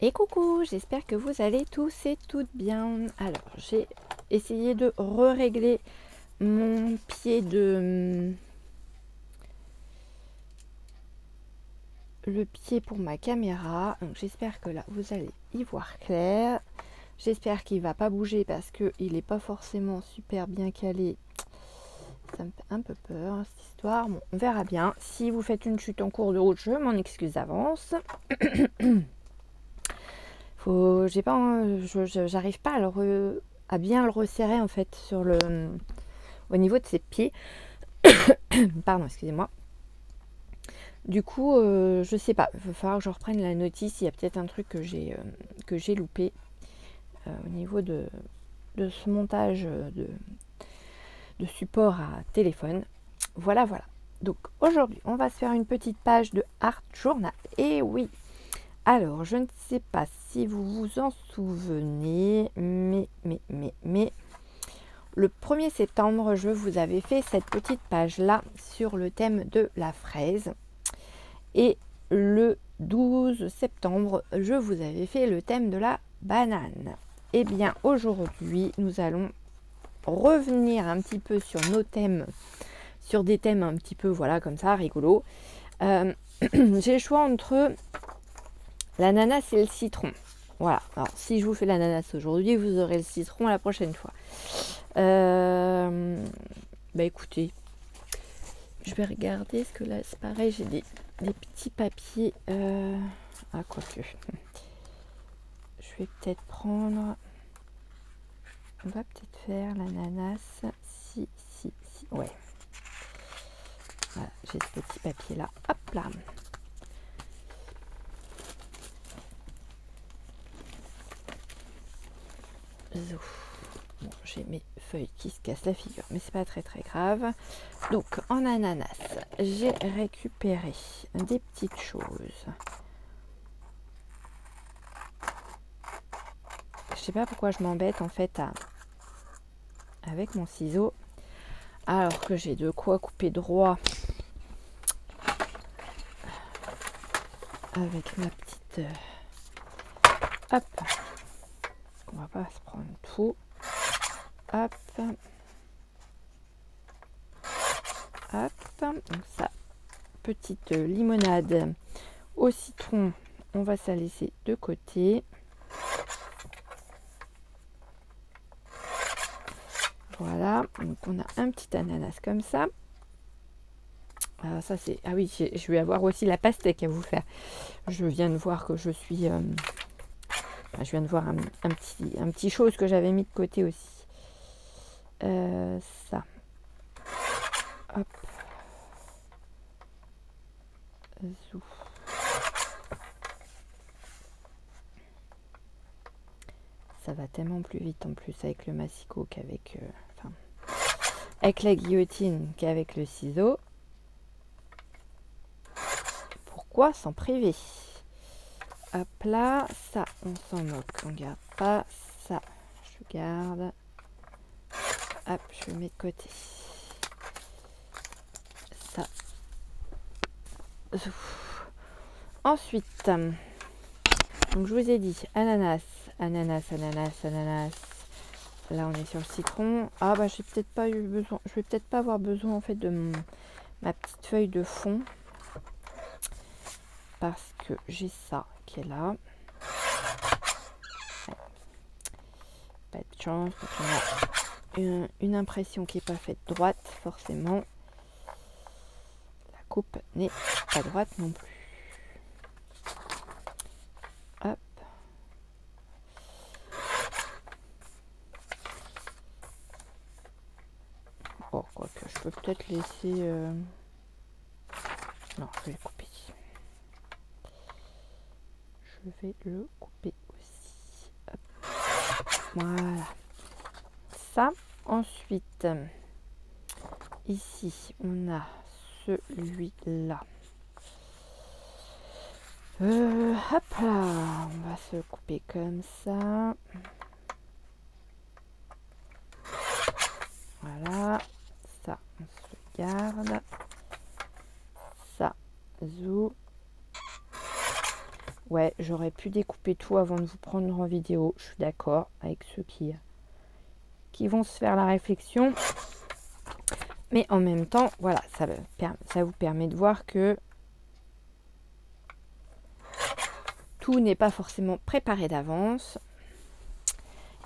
Et coucou, j'espère que vous allez tous et toutes bien. Alors, j'ai essayé de régler mon pied de... le pied pour ma caméra. Donc, j'espère que là, vous allez y voir clair. J'espère qu'il ne va pas bouger parce qu'il n'est pas forcément super bien calé. Ça me fait un peu peur, cette histoire. Bon, on verra bien. Si vous faites une chute en cours de route, je m'en excuse d'avance. J'arrive pas à bien le resserrer en fait au niveau de ses pieds. Pardon, excusez-moi. Du coup, je sais pas. Il va falloir que je reprenne la notice. Il y a peut-être un truc que j'ai loupé au niveau de ce montage de support à téléphone. Voilà. Donc aujourd'hui, on va se faire une petite page de Art Journal. Et oui. Alors, je ne sais pas si vous vous en souvenez, mais le 1er septembre, je vous avais fait cette petite page-là sur le thème de la fraise. Et le 12 septembre, je vous avais fait le thème de la banane. Et bien, aujourd'hui, nous allons revenir un petit peu sur nos thèmes, sur des thèmes un petit peu, voilà, comme ça, rigolo. J'ai le choix entre l'ananas et le citron. Voilà. Alors, si je vous fais l'ananas aujourd'hui, vous aurez le citron la prochaine fois. Bah écoutez, je vais regarder, parce que là, c'est pareil, j'ai des petits papiers. Ah, quoique. Je vais peut-être prendre... On va peut-être faire l'ananas. Si. Ouais. Voilà, j'ai ce petit papier-là. Hop là. Bon, j'ai mes feuilles qui se cassent la figure, mais c'est pas très grave. Donc en ananas, j'ai récupéré des petites choses. Je sais pas pourquoi je m'embête en fait avec mon ciseau, alors que j'ai de quoi couper droit avec ma petite... hop, on va pas se prendre tout. Hop. Donc ça, petite limonade au citron, on va ça laisser de côté. Voilà, donc on a un petit ananas comme ça. Alors ça c'est... Ah oui, je vais avoir aussi la pastèque à vous faire. Je viens de voir que je suis... je viens de voir un petit chose que j'avais mis de côté aussi. Ça. Hop. Zou. Ça va tellement plus vite en plus avec le massicot qu'avec... avec la guillotine qu'avec le ciseau. Pourquoi s'en priver? Hop là, ça on s'en moque, on garde pas. Ça, je garde. Hop, je mets de côté. Ça. Ensuite, donc je vous ai dit ananas. Là on est sur le citron. Ah bah j'ai peut-être pas eu besoin. Je vais peut-être pas avoir besoin en fait de ma petite feuille de fond. Parce que j'ai ça qui est là. Ouais. Pas de chance. On a une impression qui n'est pas faite droite, forcément. La coupe n'est pas droite non plus. Hop. Bon, quoique, je peux peut-être laisser... Non, je vais le couper. Je vais le couper aussi. Hop. Voilà. Ça. Ensuite, ici, on a celui-là. Hop là. On va se couper comme ça. Voilà. Ça, on se garde. Ça, zou. Ouais, j'aurais pu découper tout avant de vous prendre en vidéo. Je suis d'accord avec ceux qui vont se faire la réflexion. Mais en même temps, voilà, ça vous permet de voir que tout n'est pas forcément préparé d'avance.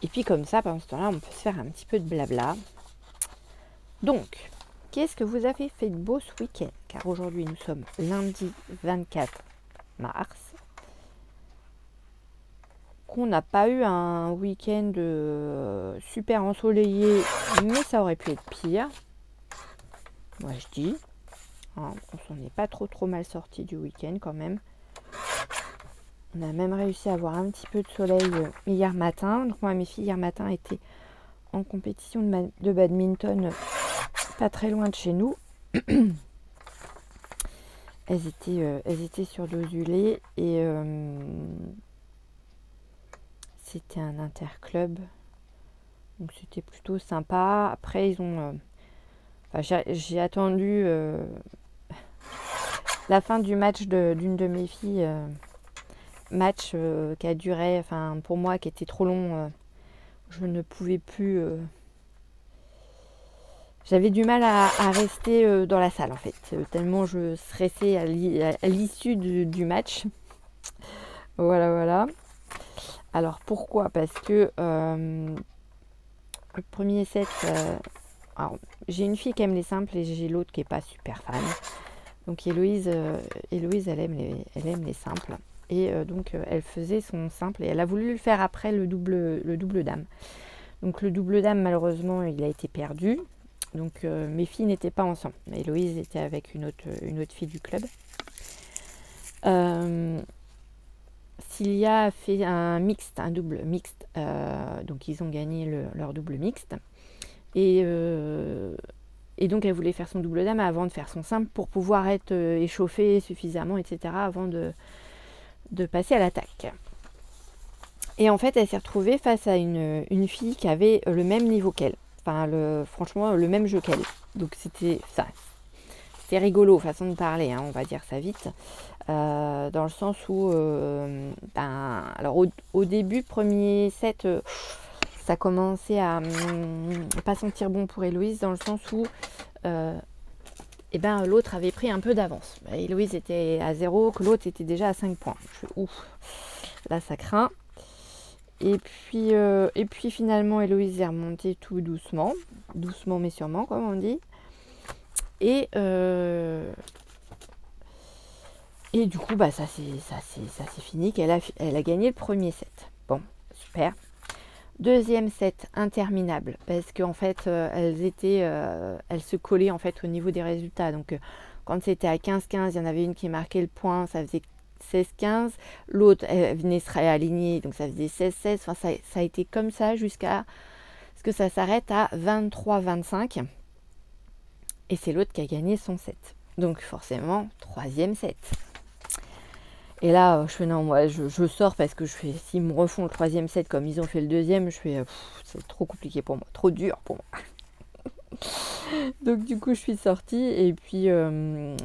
Et puis comme ça, pendant ce temps-là, on peut se faire un petit peu de blabla. Donc, qu'est-ce que vous avez fait de beau ce week-end? Car aujourd'hui, nous sommes lundi 24 mars. Qu'on n'a pas eu un week-end super ensoleillé, mais ça aurait pu être pire. Moi, je dis. Hein, on s'en est pas trop mal sorti du week-end quand même. On a même réussi à avoir un petit peu de soleil hier matin. Donc moi, mes filles hier matin étaient en compétition de badminton pas très loin de chez nous. Elles étaient sur Dozulé et c'était un interclub. Donc c'était plutôt sympa. Après, ils ont... j'ai attendu la fin du match d'une de mes filles. Match qui a duré, enfin pour moi, qui était trop long. Je ne pouvais plus... J'avais du mal à rester dans la salle en fait, tellement je stressais à l'issue du match. Voilà. Alors pourquoi? Parce que le premier set, alors, j'ai une fille qui aime les simples et j'ai l'autre qui n'est pas super fan. Donc Héloïse, elle aime les simples. Et donc elle faisait son simple et elle a voulu le faire après le double dame. Donc le double dame, malheureusement, il a été perdu. Donc mes filles n'étaient pas ensemble. Héloïse était avec une autre fille du club. Cilia a fait un double mixte. Donc ils ont gagné leur double mixte. Et donc elle voulait faire son double dame avant de faire son simple pour pouvoir être échauffée suffisamment, etc. avant de passer à l'attaque. Et en fait, elle s'est retrouvée face à une fille qui avait le même niveau qu'elle. Enfin, franchement, le même jeu qu'elle. Donc c'était rigolo, façon de parler, hein, on va dire ça vite. Dans le sens où, alors au début, premier set, ça commençait à pas sentir bon pour Héloïse, dans le sens où l'autre avait pris un peu d'avance. Héloïse était à 0, que l'autre était déjà à 5 points. Je fais ouf, là ça craint. Et puis finalement, Héloïse est remontée tout doucement mais sûrement, comme on dit. Et du coup, ça c'est fini, elle a gagné le premier set. Bon, super. Deuxième set, interminable, parce qu'en fait, elles se collaient en fait au niveau des résultats. Donc, quand c'était à 15-15, il y en avait une qui marquait le point, ça faisait 16-15. L'autre, elle venait se réaligner, donc ça faisait 16-16. Enfin, ça a été comme ça jusqu'à ce que ça s'arrête à 23-25. Et c'est l'autre qui a gagné son set. Donc, forcément, troisième set. Et là, je fais non, moi, je sors parce que s'ils me refont le troisième set comme ils ont fait le deuxième, je fais, c'est trop compliqué pour moi, trop dur pour moi. Donc du coup, je suis sortie et puis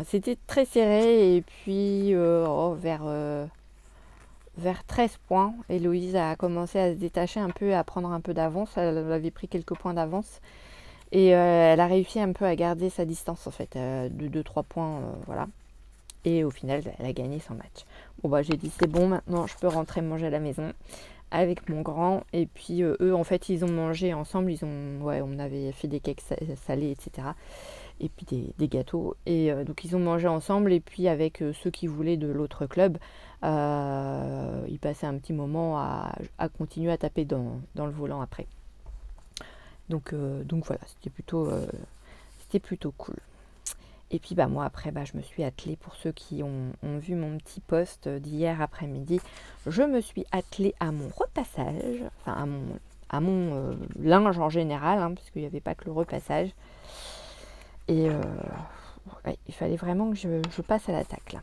c'était très serré et puis vers 13 points, Héloïse a commencé à se détacher un peu, à prendre un peu d'avance. Elle avait pris quelques points d'avance et elle a réussi un peu à garder sa distance en fait, de 2-3 points, voilà. Et au final, elle a gagné son match. Bon, j'ai dit, c'est bon, maintenant, je peux rentrer manger à la maison avec mon grand. Et puis, eux, en fait, ils ont mangé ensemble. On avait fait des cakes salés, etc. Et puis, des gâteaux. Et donc, ils ont mangé ensemble. Et puis, avec ceux qui voulaient de l'autre club, ils passaient un petit moment à continuer à taper dans le volant après. Donc voilà, c'était plutôt cool. Et puis moi après je me suis attelée, pour ceux qui ont vu mon petit post d'hier après-midi, je me suis attelée à mon repassage, enfin à mon linge en général, hein, parce qu'il n'y avait pas que le repassage. Et il fallait vraiment que je passe à l'attaque là.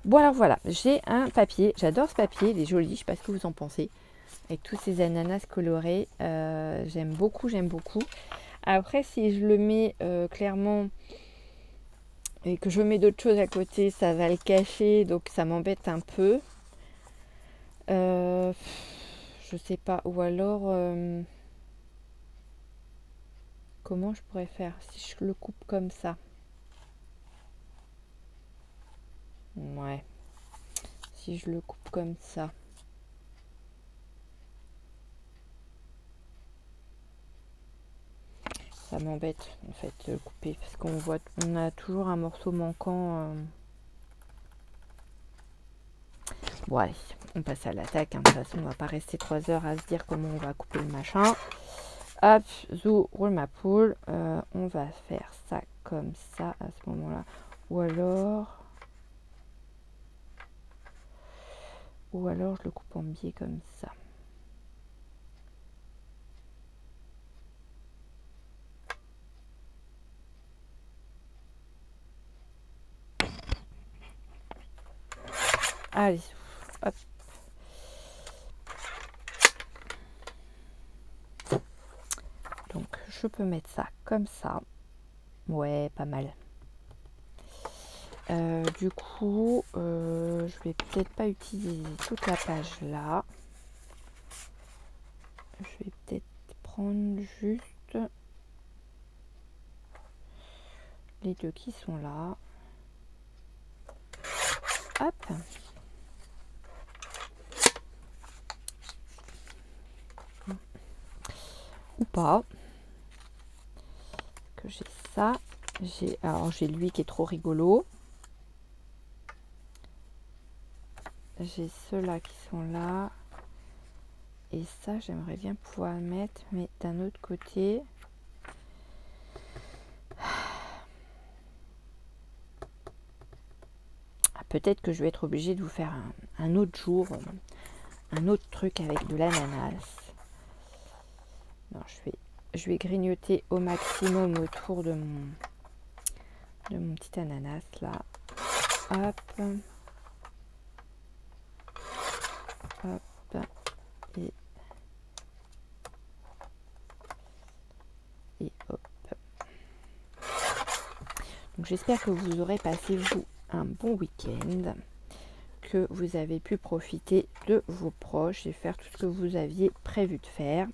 Bon alors voilà, j'ai un papier, j'adore ce papier, il est joli, je ne sais pas ce que vous en pensez, avec tous ces ananas colorés, j'aime beaucoup. Après si je le mets clairement et que je mets d'autres choses à côté, ça va le cacher, donc ça m'embête un peu. Euh, je sais pas. Ou alors, comment je pourrais faire si je le coupe comme ça? Ouais, si je le coupe comme ça. Ça m'embête en fait de le couper parce on a toujours un morceau manquant. Bon allez, on passe à l'attaque. Hein. De toute façon, on va pas rester 3 heures à se dire comment on va couper le machin. Hop, zou, roule ma poule. On va faire ça comme ça à ce moment-là. Ou alors je le coupe en biais comme ça. Allez, hop. Donc je peux mettre ça comme ça. Ouais, pas mal. Du coup, je vais peut-être pas utiliser toute la page là. Je vais peut-être prendre juste les deux qui sont là. Hop. Ou pas. Que j'ai ça. J'ai lui qui est trop rigolo. J'ai ceux-là qui sont là. Et ça, j'aimerais bien pouvoir le mettre, mais d'un autre côté. Peut-être que je vais être obligée de vous faire un autre jour, un autre truc avec de l'ananas. Non, je vais grignoter au maximum autour de mon petit ananas là. Hop. Hop. Et hop. Donc j'espère que vous aurez passé vous un bon week-end, que vous avez pu profiter de vos proches et faire tout ce que vous aviez prévu de faire.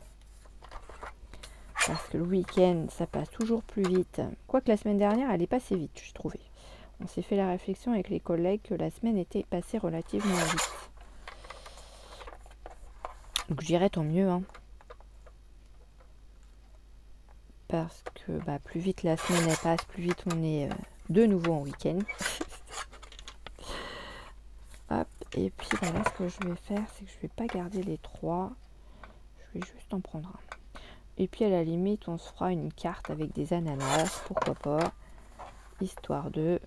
Parce que le week-end, ça passe toujours plus vite. Quoique la semaine dernière, elle est passée vite, je trouvais. On s'est fait la réflexion avec les collègues que la semaine était passée relativement vite. Donc je dirais tant mieux. Hein. Parce que plus vite la semaine elle passe, plus vite on est de nouveau en week-end. Hop, et puis là ce que je vais faire, c'est que je vais pas garder les 3. Je vais juste en prendre un. Et puis à la limite, on se fera une carte avec des ananas, pourquoi pas, histoire de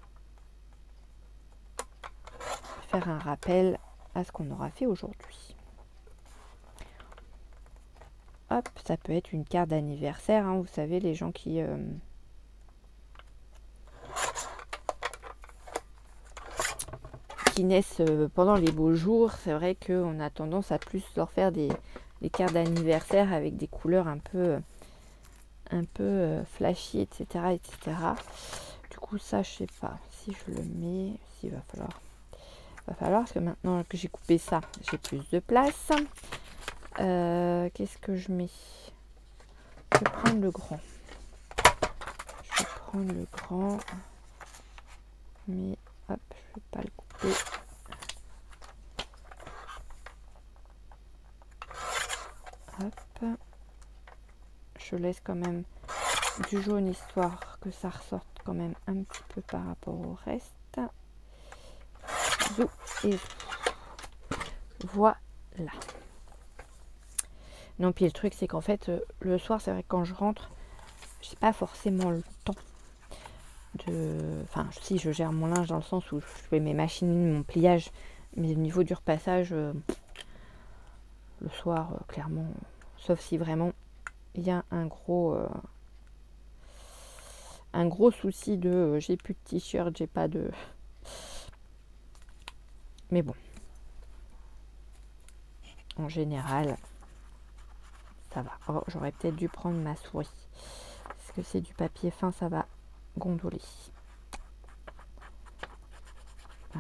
faire un rappel à ce qu'on aura fait aujourd'hui. Hop, ça peut être une carte d'anniversaire, hein, vous savez, les gens qui naissent pendant les beaux jours, c'est vrai qu'on a tendance à plus leur faire des cartes d'anniversaire avec des couleurs un peu flashy, etc., etc. Du coup, ça, je sais pas si je le mets, s'il va falloir parce que maintenant que j'ai coupé ça, j'ai plus de place. Qu'est-ce que je mets? Je vais prendre le grand. Mais hop, je vais pas le couper. Hop. Je laisse quand même du jaune histoire que ça ressorte quand même un petit peu par rapport au reste. Et voilà. Non, puis le truc c'est qu'en fait le soir, c'est vrai que quand je rentre, j'ai pas forcément le temps de... Enfin, si je gère mon linge dans le sens où je fais mes machines, mon pliage, mais au niveau du repassage, le soir, clairement, sauf si vraiment il y a un gros souci de j'ai plus de t-shirt, j'ai pas de... Mais bon, en général, ça va. Oh, j'aurais peut-être dû prendre ma souris. Parce que c'est du papier fin, ça va gondoler.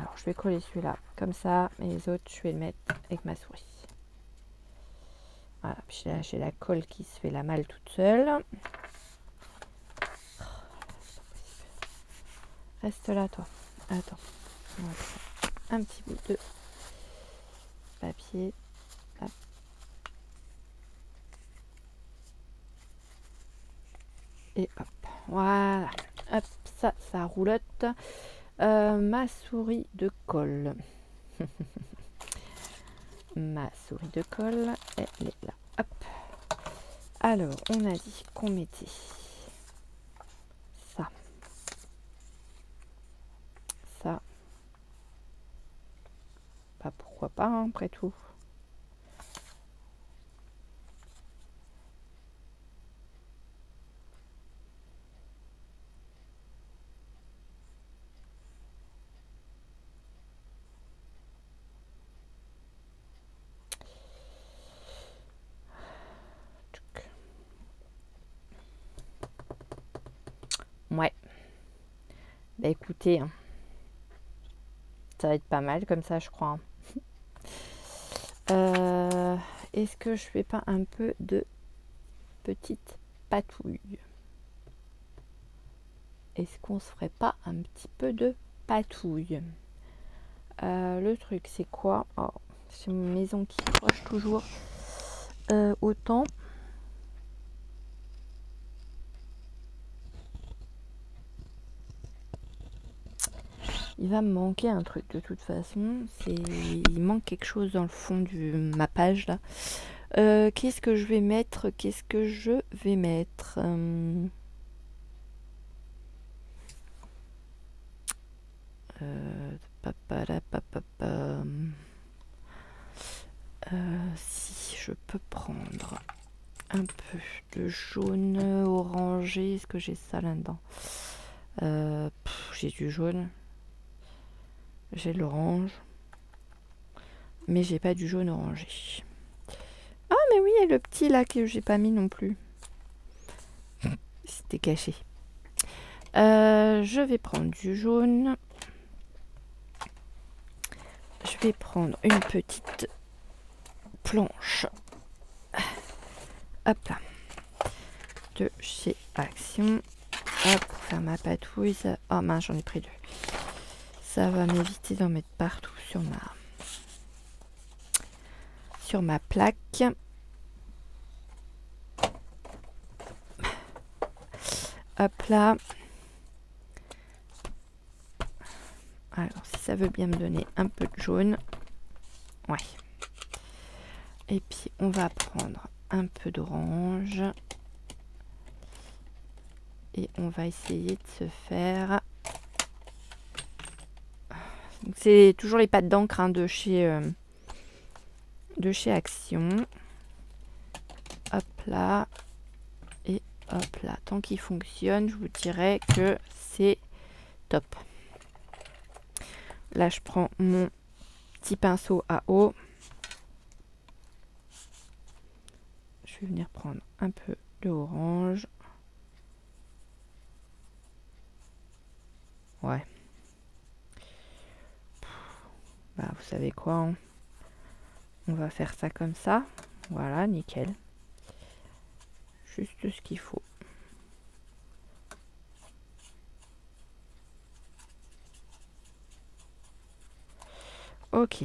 Alors je vais coller celui-là comme ça, et les autres je vais le mettre avec ma souris. Voilà, puis là j'ai la colle qui se fait la malle toute seule. Reste là toi. Attends. On va prendre un petit bout de papier. Hop. Et hop. Voilà. Hop, ça roulotte. Ma souris de colle. Ma souris de colle, elle est là. Hop. Alors, on a dit qu'on mettait ça. Ça. Bah, pourquoi pas, hein, après tout. Ouais. Bah écoutez, hein, ça va être pas mal comme ça, je crois. Est-ce que je fais pas un peu de petite patouille? Est-ce qu'on se ferait pas un petit peu de patouille? Le truc, c'est quoi? Oh, c'est une maison qui proche toujours autant. Il va me manquer un truc de toute façon. Il manque quelque chose dans le fond de ma page là. Qu'est-ce que je vais mettre? Qu'est-ce que je vais mettre? Si je peux prendre un peu de jaune orangé, est-ce que j'ai ça là-dedans? J'ai du jaune, j'ai l'orange, mais j'ai pas du jaune orangé. Ah mais oui, il y a le petit là que j'ai pas mis non plus. C'était caché. Je vais prendre du jaune. Je vais prendre une petite planche. Hop là. De chez Action. Hop, pour faire ma patouille. Ça... Oh mince, j'en ai pris deux. Ça va m'éviter d'en mettre partout sur ma plaque. Hop là. Alors, si ça veut bien me donner un peu de jaune. Ouais. Et puis, on va prendre un peu d'orange. Et on va essayer de se faire... C'est toujours les pâtes d'encre hein, de chez Action. Hop là. Et hop là. Tant qu'il fonctionne, je vous dirais que c'est top. Là, je prends mon petit pinceau à eau. Je vais venir prendre un peu de orange. Ouais. Bah, vous savez quoi, hein, on va faire ça comme ça. Voilà, nickel. Juste ce qu'il faut. Ok.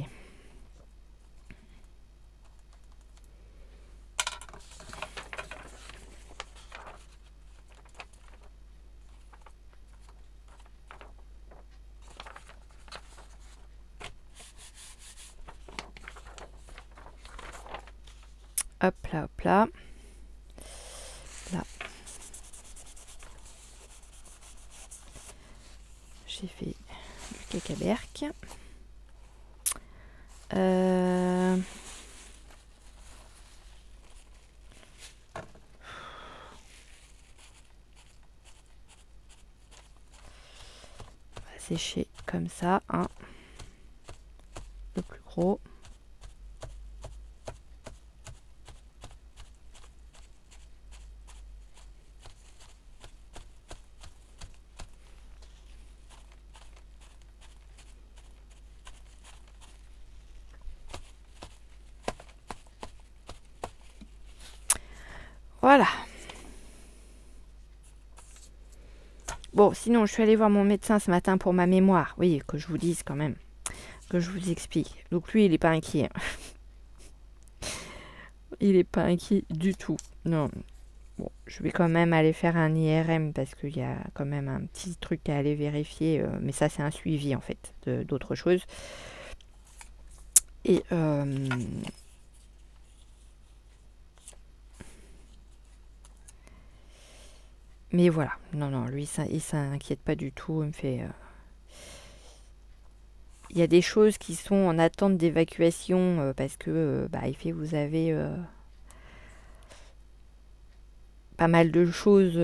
Hop là, hop là. Là. J'ai fait du cacaberc. On va sécher comme ça, hein. Le plus gros. Voilà. Bon, sinon, je suis allée voir mon médecin ce matin pour ma mémoire. Oui, que je vous dise quand même. Que je vous explique. Donc lui, il n'est pas inquiet. Il n'est pas inquiet du tout. Non. Bon, je vais quand même aller faire un IRM parce qu'il y a quand même un petit truc à aller vérifier. Mais ça, c'est un suivi en fait d'autres choses. Et mais voilà. Non, non, lui, il s'inquiète pas du tout. Il me fait... Il y a des choses qui sont en attente d'évacuation parce que bah, il fait vous avez pas mal de choses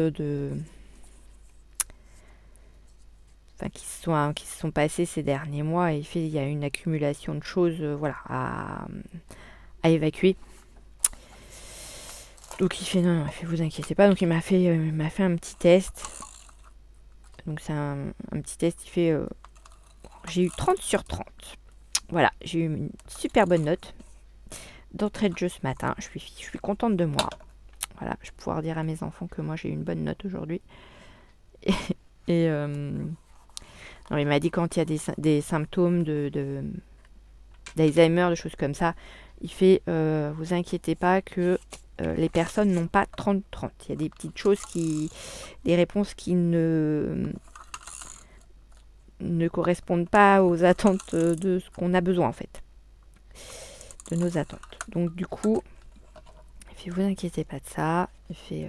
enfin, qui se sont passées ces derniers mois et il y a une accumulation de choses voilà, à évacuer. Donc il fait non, non, il fait vous inquiétez pas. Donc il m'a fait un petit test. Donc c'est un petit test, il fait j'ai eu 30 sur 30. Voilà, j'ai eu une super bonne note d'entrée de jeu ce matin. Je suis contente de moi. Voilà, je vais pouvoir dire à mes enfants que moi j'ai eu une bonne note aujourd'hui. Et non, il m'a dit quand il y a des symptômes d'Alzheimer, de choses comme ça, il fait vous inquiétez pas que les personnes n'ont pas 30-30. Il y a des petites choses des réponses qui ne correspondent pas aux attentes de ce qu'on a besoin en fait. De nos attentes. Donc du coup, il fait vous inquiétez pas de ça. Il fait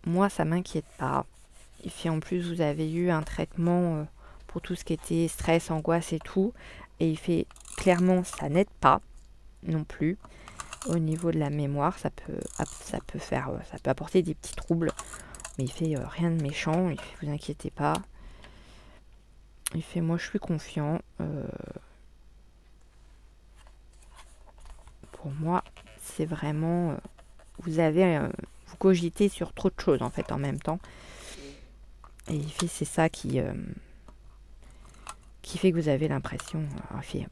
moi ça m'inquiète pas. Il fait en plus vous avez eu un traitement pour tout ce qui était stress, angoisse et tout. Et il fait clairement ça n'aide pas non plus. Au niveau de la mémoire, ça peut apporter des petits troubles. Mais il fait rien de méchant. Il fait vous inquiétez pas. Il fait moi je suis confiant. Pour moi, c'est vraiment vous cogitez sur trop de choses en fait en même temps. Et il fait c'est ça qui fait que vous avez l'impression.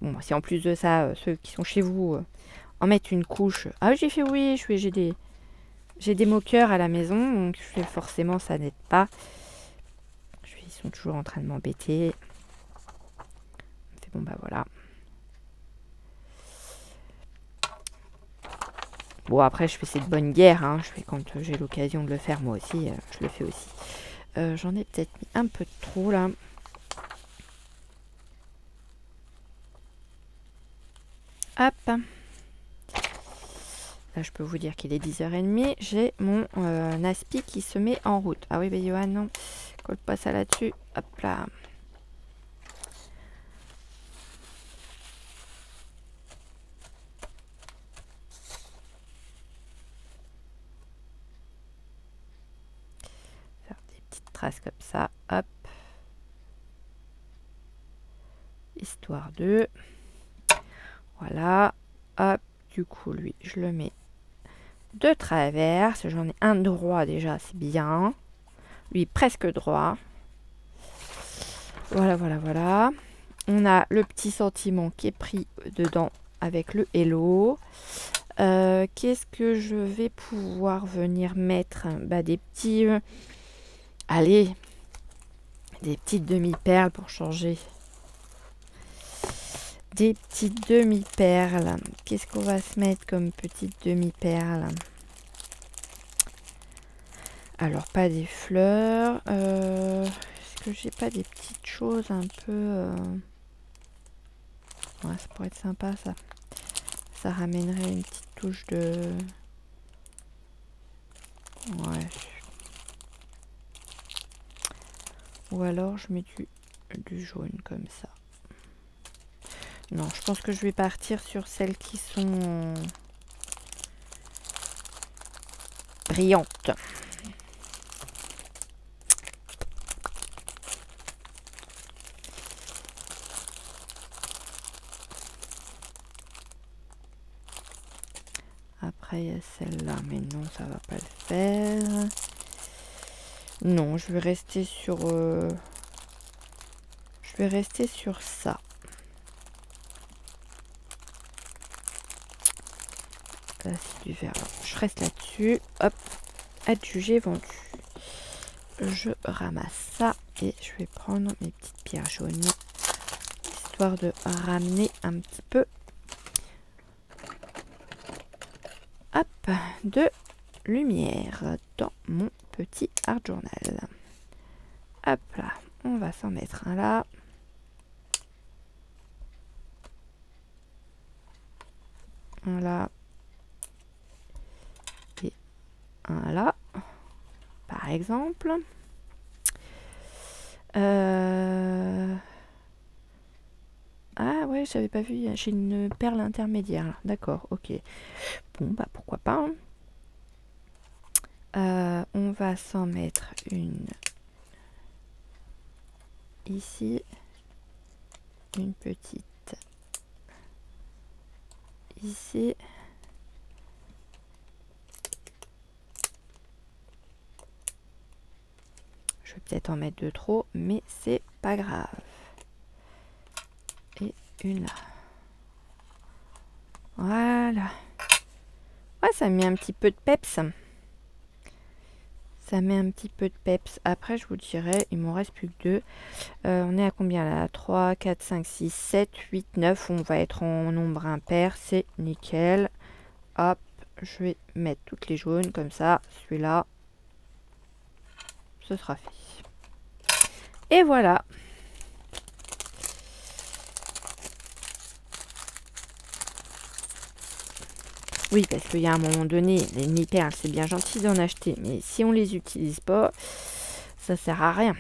Bon, si en plus de ça, ceux qui sont chez vous en mettent une couche. Ah j'ai fait oui, j'ai des moqueurs à la maison, donc je fais forcément ça n'aide pas. Ils sont toujours en train de m'embêter. Bon bah voilà. Bon après je fais cette bonne guerre, hein. Je fais quand j'ai l'occasion de le faire moi aussi, je le fais aussi. J'en ai peut-être mis un peu trop là. Hop. Là je peux vous dire qu'il est 10h30. J'ai mon Naspi qui se met en route. Ah oui bah Johan non. Colle pas ça là-dessus. Hop là. Trace comme ça, hop, histoire de, voilà, hop, du coup lui je le mets de travers, j'en ai un droit déjà, c'est bien, lui presque droit, voilà, voilà, voilà, on a le petit sentiment qui est pris dedans avec le hello. Qu'est-ce que je vais pouvoir venir mettre, bah, des petits allez, des petites demi-perles pour changer. Des petites demi-perles. Qu'est-ce qu'on va se mettre comme petites demi-perles? Alors, pas des fleurs. Est-ce que j'ai pas des petites choses un peu... Ouais, ça pourrait être sympa, ça. Ça ramènerait une petite touche de... Ouais. Ou alors, je mets du jaune comme ça. Non, je pense que je vais partir sur celles qui sont brillantes. Après, il y a celle-là, mais non, ça va pas le faire. Non, je vais rester sur... Je vais rester sur ça. Ça, c'est du verre. Alors, je reste là-dessus. Hop, adjugé, vendu. Je ramasse ça et je vais prendre mes petites pierres jaunes, histoire de ramener un petit peu, hop, de lumière dans mon petit art journal. Hop là, on va s'en mettre un là. Un là. Et un là. Par exemple. Ah ouais, j'avais pas vu, j'ai une perle intermédiaire. D'accord, ok. Bon, bah pourquoi pas. On va s'en mettre une ici. Une petite ici. Je vais peut-être en mettre de trop, mais c'est pas grave. Et une là. Voilà. Ouais, ça met un petit peu de peps. Ça met un petit peu de peps. Après, je vous dirai, il m'en reste plus que 2. On est à combien là? 3, 4, 5, 6, 7, 8, 9. On va être en nombre impair. C'est nickel. Hop, je vais mettre toutes les jaunes comme ça. Celui-là, ce sera fait. Et voilà. Oui, parce qu'il y a un moment donné, les mini-perles, c'est bien gentil d'en acheter, mais si on les utilise pas, ça sert à rien.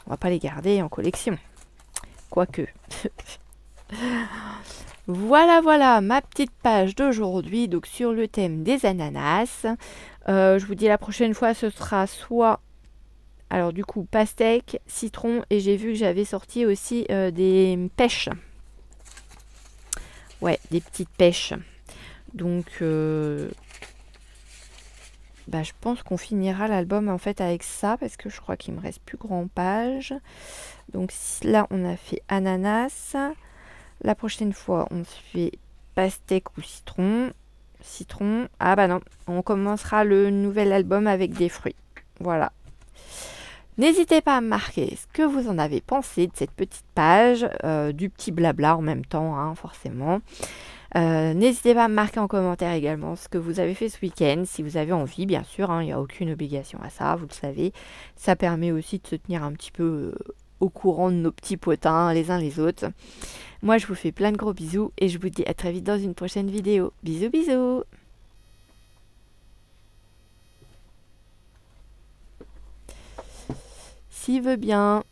On va pas les garder en collection. Quoique. Voilà, voilà, ma petite page d'aujourd'hui, donc sur le thème des ananas. Je vous dis la prochaine fois, ce sera soit, alors du coup, pastèque, citron, et j'ai vu que j'avais sorti aussi des pêches. Ouais, des petites pêches. Donc, bah, je pense qu'on finira l'album en fait avec ça, parce que je crois qu'il me reste plus grand page. Donc là, on a fait ananas. La prochaine fois, on se fait pastèque ou citron. Citron. Ah bah non, on commencera le nouvel album avec des fruits. Voilà. N'hésitez pas à me marquer ce que vous en avez pensé de cette petite page, du petit blabla en même temps, hein, forcément. N'hésitez pas à me marquer en commentaire également ce que vous avez fait ce week-end, si vous avez envie, bien sûr, hein, il n'y a aucune obligation à ça, vous le savez. Ça permet aussi de se tenir un petit peu au courant de nos petits potins les uns les autres. Moi, je vous fais plein de gros bisous et je vous dis à très vite dans une prochaine vidéo. Bisous, bisous! S'il veut bien.